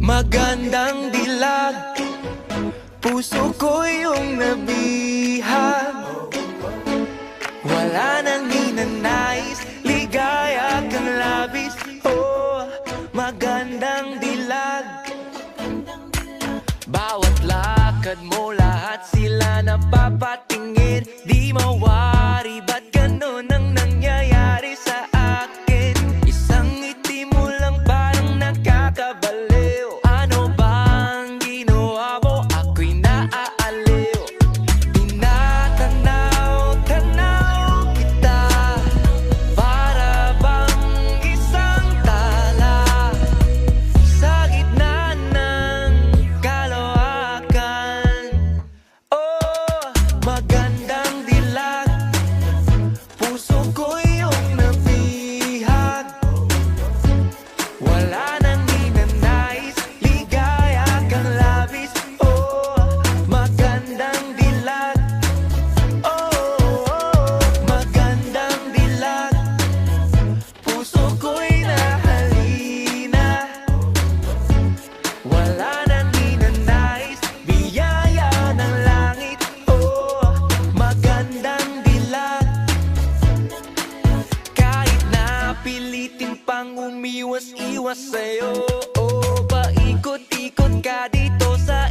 Magandang dilag, puso ko yung nabihag. Wala nang ninanais, ligaya kang labis. Oh, magandang dilag. Bawat lakad mo, lahat sila napapatingin. Di mawari, ba't ganun ang nangyayari sa akin? Isang ngiti mo lang parang nakakabaliw. Ano bang ginawa mo? Ako'y naaaliw. Tinatanaw-tanaw kita, para bang isang tala sa gitna ng kalawakan. Oh, magandang dilag, puso ko yung nabihag. Wala nang ninanais, ligaya kang labis. Oh, magandang dilag. Oh, magandang dilag, puso ko'y nahalina. Wala nang ninanais, biyaya ng langit. Oh, magandang dilag. Kahit na pilitin pang umiwas-iwas sa'yo, oh, paikot-ikot ka dito sa